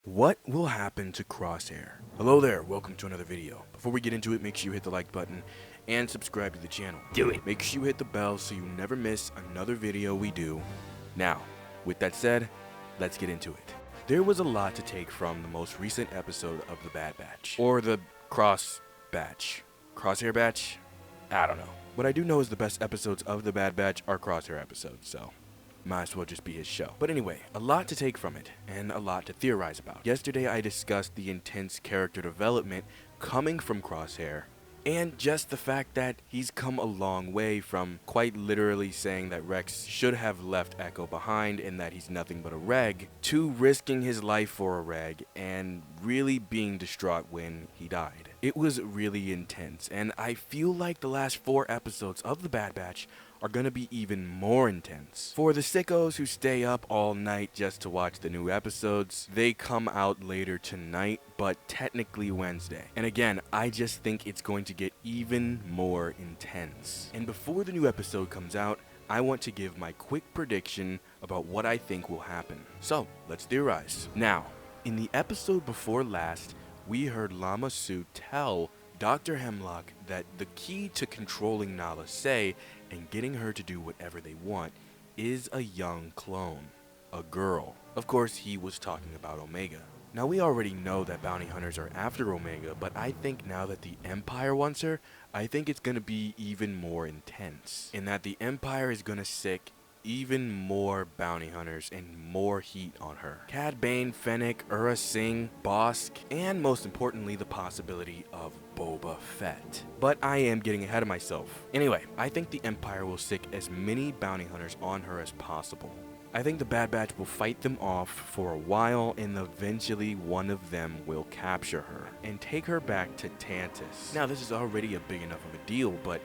What will happen to Crosshair? Hello there, welcome to another video. Before we get into it, make sure you hit the like button and subscribe to the channel. Do it. Make sure you hit the bell so you never miss another video we do. Now, with that said, let's get into it. There was a lot to take from the most recent episode of The Bad Batch. Or the Cross Batch. Crosshair Batch? I don't know. What I do know is the best episodes of The Bad Batch are Crosshair episodes, so might as well just be his show. But anyway, a lot to take from it, and a lot to theorize about. Yesterday I discussed the intense character development coming from Crosshair, and just the fact that he's come a long way from quite literally saying that Rex should have left Echo behind and that he's nothing but a reg, to risking his life for a reg and really being distraught when he died. It was really intense, and I feel like the last 4 episodes of The Bad Batch are gonna be even more intense. For the sickos who stay up all night just to watch the new episodes, they come out later tonight, but technically Wednesday. And again, I just think it's going to get even more intense. And before the new episode comes out, I want to give my quick prediction about what I think will happen. So, let's theorize. Now, in the episode before last, we heard Lama Su tell Dr. Hemlock that the key to controlling Nala Se and getting her to do whatever they want is a young clone, a girl. Of course, he was talking about Omega. Now, we already know that bounty hunters are after Omega, but I think now that the Empire wants her, I think it's gonna be even more intense, in that the Empire is gonna sick even more bounty hunters and more heat on her. Cad Bane, Fennec, Ura Singh, Bosk, and most importantly, the possibility of Boba Fett. But I am getting ahead of myself. Anyway, I think the Empire will sick as many bounty hunters on her as possible. I think the Bad Batch will fight them off for a while, and eventually one of them will capture her and take her back to Tantus. Now, this is already a big enough of a deal, but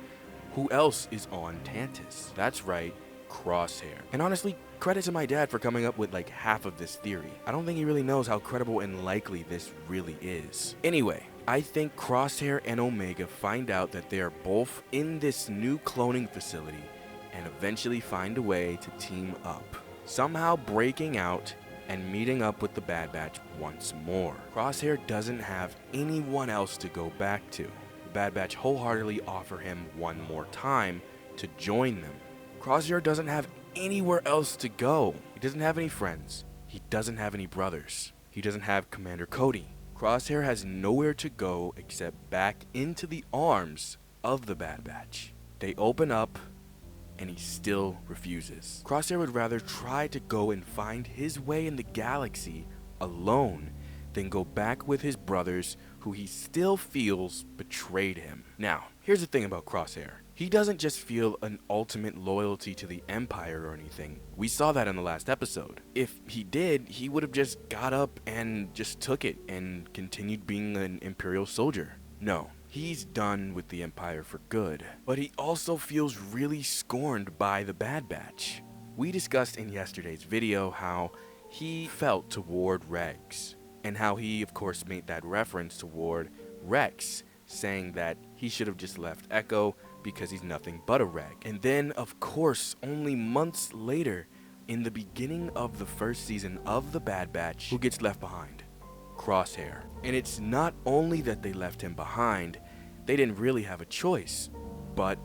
who else is on Tantus? That's right, Crosshair. And honestly, credit to my dad for coming up with like half of this theory. I don't think he really knows how credible and likely this really is. Anyway, I think Crosshair and Omega find out that they are both in this new cloning facility and eventually find a way to team up, somehow breaking out and meeting up with the Bad Batch once more. Crosshair doesn't have anyone else to go back to. The Bad Batch wholeheartedly offer him one more time to join them. Crosshair doesn't have anywhere else to go. He doesn't have any friends. He doesn't have any brothers. He doesn't have Commander Cody. Crosshair has nowhere to go except back into the arms of the Bad Batch. They open up, and he still refuses. Crosshair would rather try to go and find his way in the galaxy alone than go back with his brothers who he still feels betrayed him. Now, here's the thing about Crosshair. He doesn't just feel an ultimate loyalty to the Empire or anything. We saw that in the last episode. If he did, he would have just got up and just took it and continued being an Imperial soldier. No, he's done with the Empire for good. But he also feels really scorned by the Bad Batch. We discussed in yesterday's video how he felt toward Rex, and how he, of course, made that reference toward Rex, saying that he should have just left Echo because he's nothing but a reg. And then, of course, only months later, in the beginning of the first season of The Bad Batch, who gets left behind? Crosshair. And it's not only that they left him behind, they didn't really have a choice, but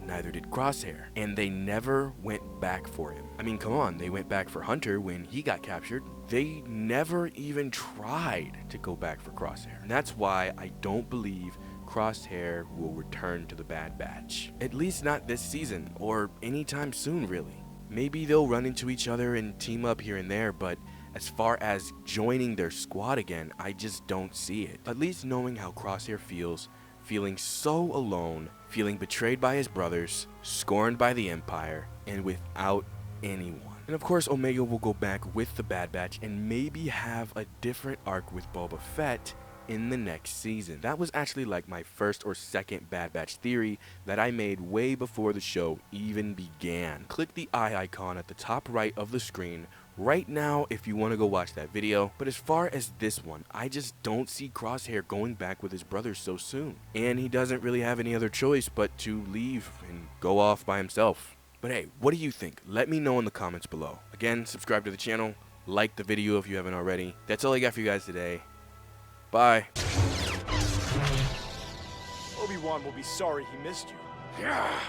neither did Crosshair. And they never went back for him. I mean, come on, they went back for Hunter when he got captured. They never even tried to go back for Crosshair. And that's why I don't believe Crosshair will return to the Bad Batch. At least not this season, or anytime soon, really. Maybe they'll run into each other and team up here and there, but as far as joining their squad again, I just don't see it. At least knowing how Crosshair feels, feeling so alone, feeling betrayed by his brothers, scorned by the Empire, and without anyone. And of course, Omega will go back with the Bad Batch and maybe have a different arc with Boba Fett in the next season. That was actually like my first or second Bad Batch theory that I made way before the show even began. Click the eye icon at the top right of the screen right now if you want to go watch that video. But as far as this one, I just don't see Crosshair going back with his brothers so soon. And he doesn't really have any other choice but to leave and go off by himself. But hey, what do you think? Let me know in the comments below. Again, subscribe to the channel, like the video if you haven't already. That's all I got for you guys today. Bye. Obi-Wan will be sorry he missed you. Yeah.